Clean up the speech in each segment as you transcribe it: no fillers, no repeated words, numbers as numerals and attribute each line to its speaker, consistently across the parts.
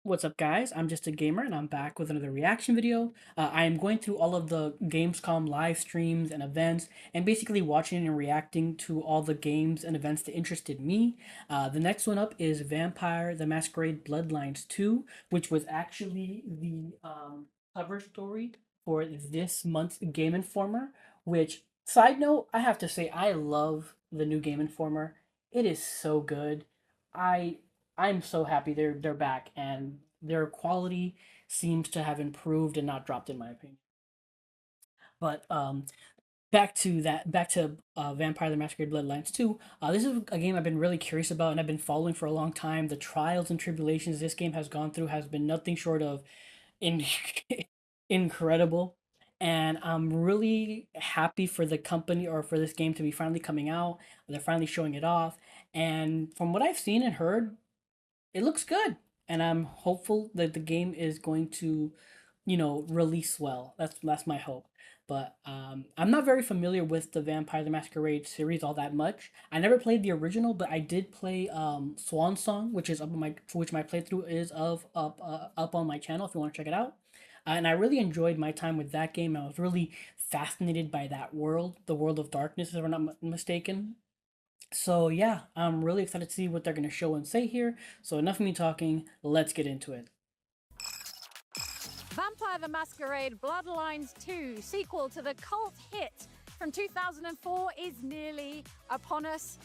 Speaker 1: What's up, guys? I'm just a gamer, and I'm back with another reaction video. I am going through all of the Gamescom live streams and events, and basically watching and reacting to all the games and events that interested me. The next one up is Vampire: The Masquerade Bloodlines 2, which was actually the cover story for this month's Game Informer. Which, side note, I have to say, I love the new Game Informer. It is so good. I I'm so happy they're back, and their quality seems to have improved and not dropped in my opinion. But back to Vampire the Masquerade Bloodlines 2. This is a game I've been really curious about and I've been following for a long time. The trials and tribulations this game has gone through has been nothing short of in incredible. And I'm really happy for the company or for this game to be finally coming out. They're finally showing it off. And from what I've seen and heard, it looks good, and I'm hopeful that the game is going to, release well. That's my hope. But I'm not very familiar with the Vampire the Masquerade series all that much. I never played the original, but I did play Swan Song, which is up on my for which my playthrough is of up on my channel if you want to check it out. And I really enjoyed my time with that game. I was really fascinated by that world, the world of darkness, if I'm not mistaken. So yeah, I'm really excited to see what they're gonna show and say here. So enough of me talking. Let's get into it.
Speaker 2: Vampire the Masquerade Bloodlines 2, sequel to the cult hit from 2004, is nearly upon us.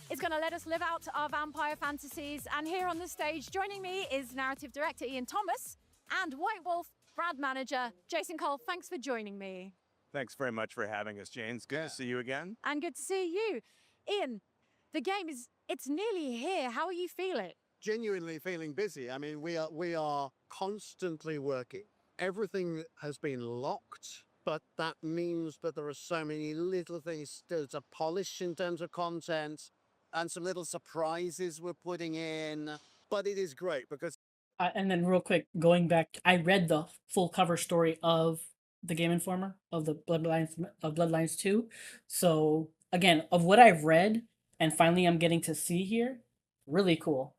Speaker 2: It's going to let us live out our vampire fantasies. And here on the stage, joining me is narrative director Ian Thomas and White Wolf brand manager Jason Cole. Thanks for joining me.
Speaker 3: Thanks very much for having us, Jane. It's good to see you again.
Speaker 2: And good to see you. Ian, the game it's nearly here. How are you feeling?
Speaker 4: Genuinely feeling busy. I mean, we are constantly working. Everything has been locked, but that means that there are so many little things still to polish in terms of content and some little surprises we're putting in. But it is great because
Speaker 1: And then real quick, going back, I read the full cover story of the Game Informer of the Bloodlines 2. So again, of what I've read, and finally I'm getting to see here, really cool.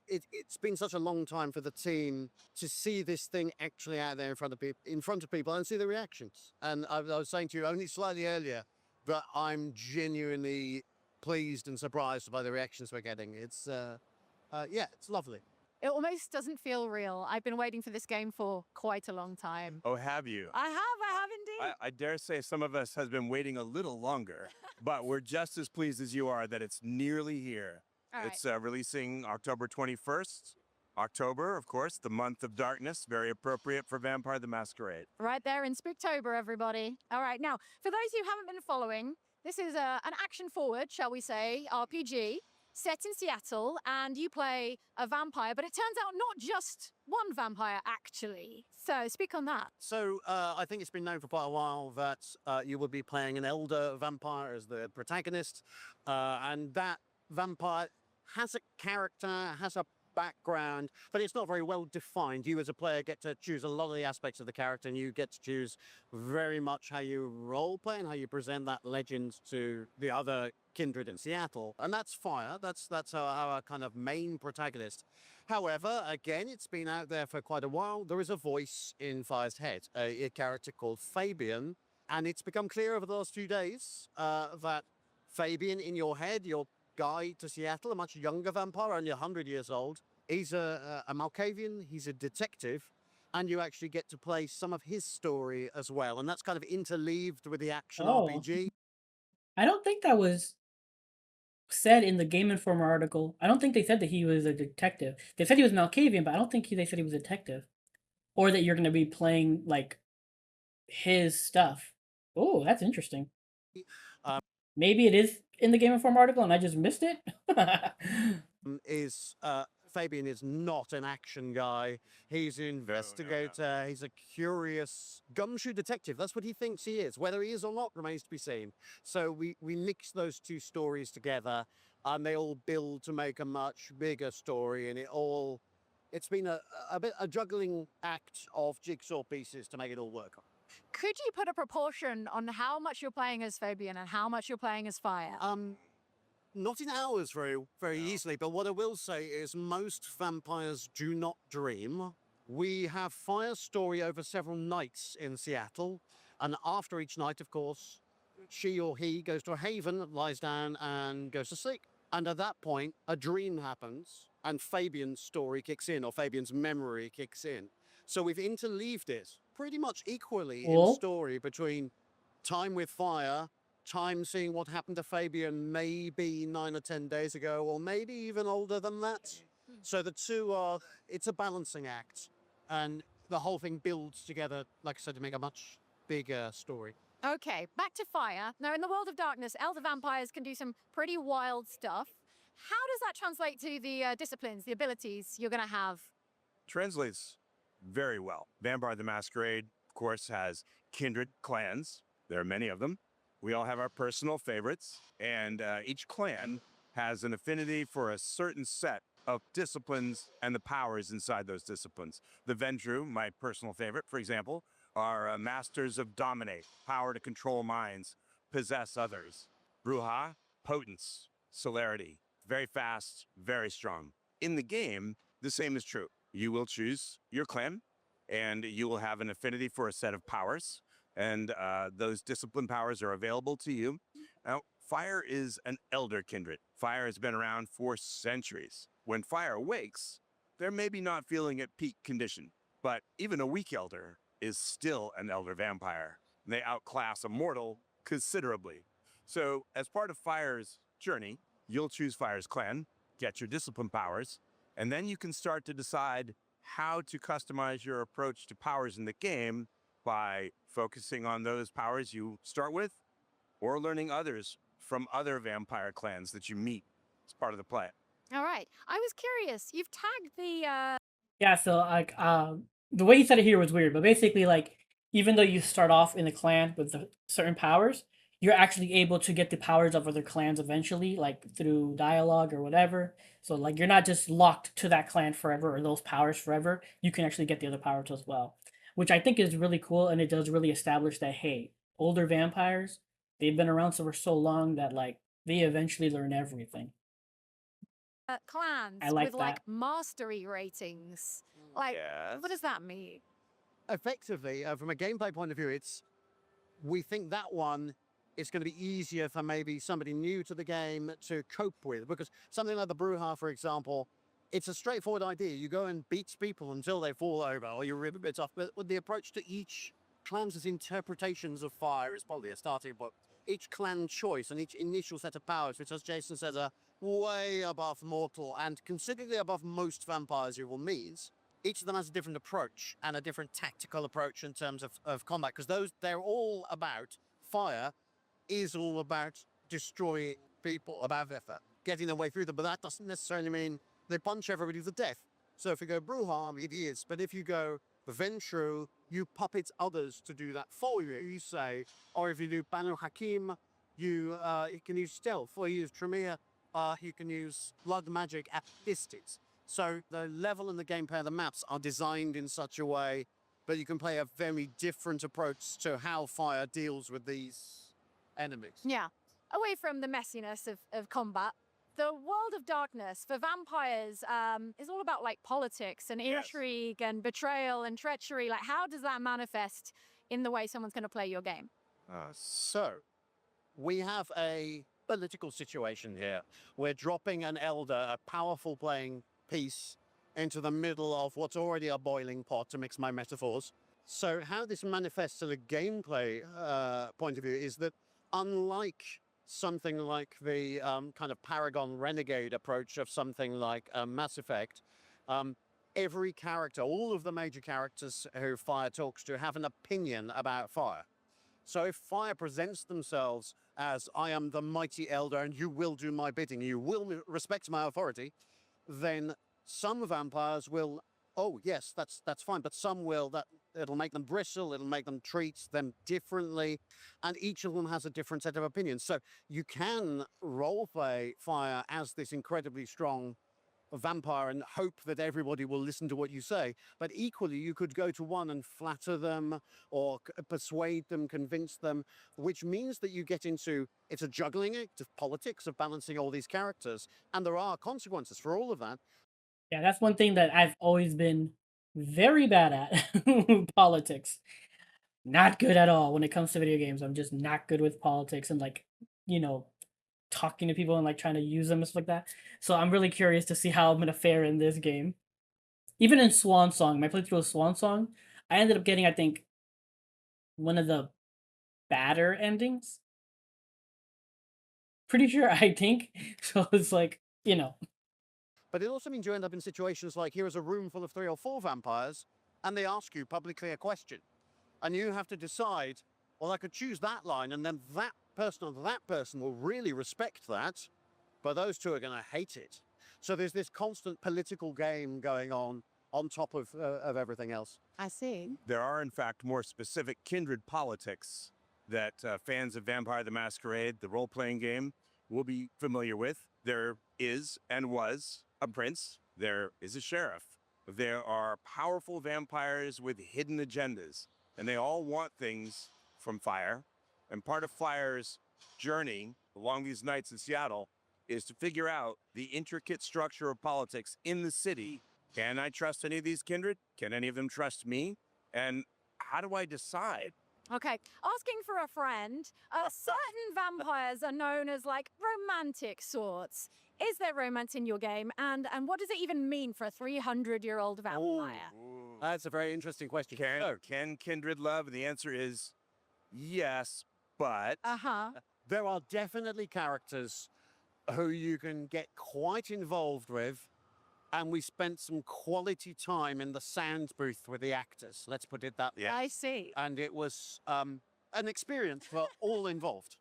Speaker 4: it's been such a long time for the team to see this thing actually out there in front of people and see the reactions. And I was saying to you only slightly earlier, but I'm genuinely pleased and surprised by the reactions we're getting. Yeah, it's lovely.
Speaker 2: It almost doesn't feel real. I've been waiting for this game for quite a long time.
Speaker 3: Oh, have you?
Speaker 2: I have indeed.
Speaker 3: I dare say some of us has been waiting a little longer, but we're just as pleased as you are that it's nearly here.
Speaker 2: All right.
Speaker 3: It's releasing October 21st. October, of course, the month of darkness, very appropriate for Vampire the Masquerade.
Speaker 2: Right there in Spooktober, everybody. All right, now, for those who haven't been following, this is an action-forward, shall we say, RPG, set in Seattle, and you play a vampire, but it turns out not just one vampire, actually. So speak on that.
Speaker 4: So I think it's been known for quite a while that you will be playing an elder vampire as the protagonist, and that vampire has a character, has a background, but it's not very well defined. You as a player get to choose a lot of the aspects of the character, and you get to choose very much how you role play and how you present that legend to the other kindred in Seattle. And that's Fire. That's our kind of main protagonist. However, again, it's been out there for quite a while. There is a voice in Fire's head, a character called Fabian, and it's become clear over the last few days that Fabian in your head, your guide to Seattle, a much younger vampire, only 100 years old. He's a Malkavian, he's a detective, and you actually get to play some of his story as well. And that's kind of interleaved with the action
Speaker 1: Oh,
Speaker 4: RPG.
Speaker 1: I don't think that was said in the Game Informer article. I don't think they said that he was a detective. They said he was Malkavian, but I don't think they said he was a detective, or that you're going to be playing like his stuff. Oh, that's interesting.
Speaker 4: Um,
Speaker 1: Maybe it is in the Game Informer article and I just missed it.
Speaker 4: is Fabian is not an action guy. He's an investigator. He's a curious gumshoe detective. That's what he thinks he is. Whether he is or not remains to be seen. So we mix those two stories together, and they all build to make a much bigger story. And it's been a juggling act of jigsaw pieces to make it all work.
Speaker 2: Could you put a proportion on how much you're playing as Fabian and how much you're playing as Fire?
Speaker 4: not in hours very easily, but what I will say is most vampires do not dream. We have fire story over several nights in Seattle, and after each night, of course, she or he goes to a haven, lies down, and goes to sleep. And at that point, a dream happens, and Fabian's story kicks in, or Fabian's memory kicks in. So we've interleaved it pretty much equally in
Speaker 1: Cool.
Speaker 4: story between time with fire, time seeing what happened to Fabian maybe 9 or 10 days ago, or maybe even older than that. So the two are, it's a balancing act. And the whole thing builds together, like I said, to make a much bigger story.
Speaker 2: Okay, back to fire. Now, in the world of darkness, elder vampires can do some pretty wild stuff. How does that translate to the disciplines, the abilities you're going to have?
Speaker 3: Translates very well. Vampire the Masquerade, of course, has kindred clans. There are many of them. We all have our personal favorites, and each clan has an affinity for a certain set of disciplines and the powers inside those disciplines. The Vendru, my personal favorite, for example, are masters of dominate, power to control minds, possess others. Bruja, potence, celerity, very fast, very strong. In the game, the same is true. You will choose your clan, and you will have an affinity for a set of powers, and those discipline powers are available to you. Now, fire is an elder kindred. Fire has been around for centuries. When fire awakes, they're maybe not feeling at peak condition, but even a weak elder is still an elder vampire. They outclass a mortal considerably. So, as part of Fire's journey, you'll choose Fire's clan, get your discipline powers, and then you can start to decide how to customize your approach to powers in the game by focusing on those powers you start with or learning others from other vampire clans that you meet as part of the play.
Speaker 2: All right. I was curious. You've tagged the
Speaker 1: Yeah, so like the way you said it here was weird, but basically like even though you start off in the clan with the certain powers, you're actually able to get the powers of other clans eventually, like through dialogue or whatever. So like you're not just locked to that clan forever or those powers forever. You can actually get the other powers as well, which I think is really cool, and it does really establish that hey, older vampires, they've been around for so long that like they eventually learn everything. I
Speaker 2: clans with
Speaker 1: like
Speaker 2: like
Speaker 1: that.
Speaker 2: mastery ratings. Like,
Speaker 3: Yes.
Speaker 2: what does that mean?
Speaker 4: Effectively, from a gameplay point of view, we think that one is going to be easier for maybe somebody new to the game to cope with, because something like the Bruja, for example, it's a straightforward idea. You go and beat people until they fall over, or you rip a bit off. But with the approach to each clan's interpretations of fire is probably a starting point. Each clan choice and each initial set of powers, which, as Jason says, are way above mortal and considerably above most vampires you will meet. Each of them has a different approach and a different tactical approach in terms of combat, because they're all about fire is all about destroying people, about effort, getting their way through them. But that doesn't necessarily mean they punch everybody to death. So if you go Bruham, it is. But if you go Ventru, you puppet others to do that for you, you say. Or if you do Banu Hakim, you can use stealth. Or you use Tremere, you can use blood magic at distance. So the level and the gameplay of the maps are designed in such a way that you can play a very different approach to how fire deals with these enemies.
Speaker 2: Yeah. Away from the messiness of combat, the world of darkness for vampires is all about like politics and
Speaker 3: Yes.
Speaker 2: intrigue and betrayal and treachery. Like, how does that manifest in the way someone's going to play your game?
Speaker 4: So we have a political situation here. We're dropping an elder, a powerful playing piece, into the middle of what's already a boiling pot, to mix my metaphors. So how this manifests to the gameplay point of view is that, unlike something like the kind of Paragon Renegade approach of something like Mass Effect, every character, all of the major characters who Fire talks to, have an opinion about Fire. So if Fire presents themselves as, I am the mighty elder and you will do my bidding, you will respect my authority, then some vampires will, oh yes, that's fine, but some will, that it'll make them bristle, it'll make them treat them differently, and each of them has a different set of opinions. So you can roleplay Fire as this incredibly strong a vampire and hope that everybody will listen to what you say. But equally, you could go to one and flatter them or persuade them, convince them, which means that you get into, it's a juggling act of politics, of balancing all these characters. And there are consequences for all of that.
Speaker 1: Yeah, that's one thing that I've always been very bad at. Politics. Not good at all when it comes to video games. I'm just not good with politics and like, you know, talking to people and like trying to use them and stuff like that. So I'm really curious to see how I'm gonna fare in this game. Even in Swan Song, my playthrough of Swan Song, I ended up getting, I think, one of the badder endings. Pretty sure, I think. So it's like, you know.
Speaker 4: But it also means you end up in situations like here is a room full of 3 or 4 vampires, and they ask you publicly a question. And you have to decide, well, I could choose that line, and then that person or that person will really respect that, but those two are going to hate it. So there's this constant political game going on top of everything else.
Speaker 2: I see.
Speaker 3: There are, in fact, more specific kindred politics that fans of Vampire the Masquerade, the role-playing game, will be familiar with. There is and was a prince. There is a sheriff. There are powerful vampires with hidden agendas, and they all want things from Fire. And part of Fire's journey along these nights in Seattle is to figure out the intricate structure of politics in the city. Can I trust any of these kindred? Can any of them trust me? And how do I decide?
Speaker 2: Okay, asking for a friend. Certain vampires are known as like romantic sorts. Is there romance in your game? And what does it even mean for a 300-year-old vampire?
Speaker 4: That's a very interesting question.
Speaker 3: Can kindred love? And the answer is yes, but
Speaker 4: there are definitely characters who you can get quite involved with. And we spent some quality time in the sound booth with the actors. Let's put it that way.
Speaker 2: I see.
Speaker 4: And it was an experience for all involved.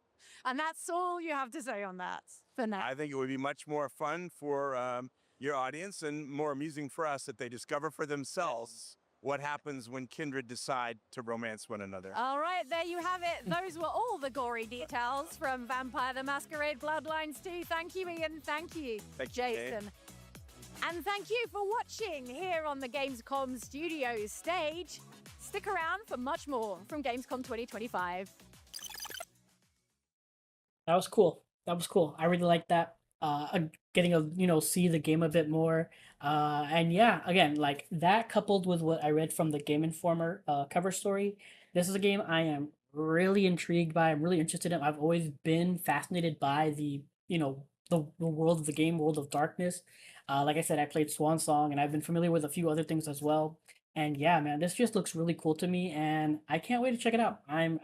Speaker 2: And that's all you have to say on that for now.
Speaker 3: I think it would be much more fun for your audience and more amusing for us if they discover for themselves what happens when kindred decide to romance one another.
Speaker 2: All right, there you have it. Those were all the gory details from Vampire the Masquerade Bloodlines 2. Thank you, Ian. Thank you, Jason. And thank you for watching here on the Gamescom Studios stage. Stick around for much more from Gamescom 2025.
Speaker 1: That was cool. That was cool. I really like that. Getting a see the game a bit more. And yeah, again, like that coupled with what I read from the Game Informer cover story, this is a game I am really intrigued by. I'm really interested in. I've always been fascinated by the world of the game, World of Darkness. Like I said, I played Swan Song, and I've been familiar with a few other things as well. And yeah, man, this just looks really cool to me, and I can't wait to check it out. I'm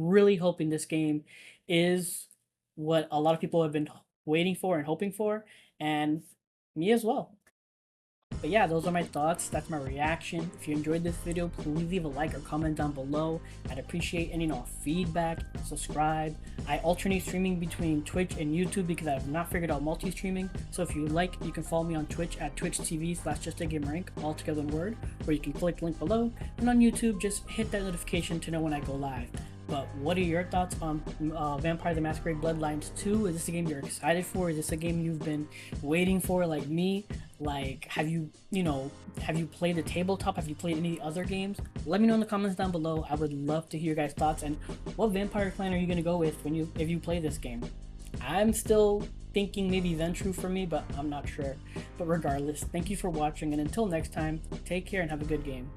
Speaker 1: really hoping this game is what a lot of people have been waiting for and hoping for, and me as well. But yeah, those are my thoughts. That's my reaction. If you enjoyed this video, please leave a like or comment down below. I'd appreciate any feedback. Subscribe. I alternate streaming between Twitch and YouTube because I have not figured out multi-streaming. So if you like, you can follow me on Twitch at twitch.tv/JustAGamerInc, all together in word, or you can click the link below. And on YouTube, just hit that notification to know when I go live. But what are your thoughts on Vampire the Masquerade Bloodlines 2? Is this a game you're excited for? Is this a game you've been waiting for like me? Like, have you played the tabletop? Have you played any other games? Let me know in the comments down below. I would love to hear your guys' thoughts. And what vampire clan are you going to go with if you play this game? I'm still thinking maybe Ventrue for me, but I'm not sure. But regardless, thank you for watching. And until next time, take care and have a good game.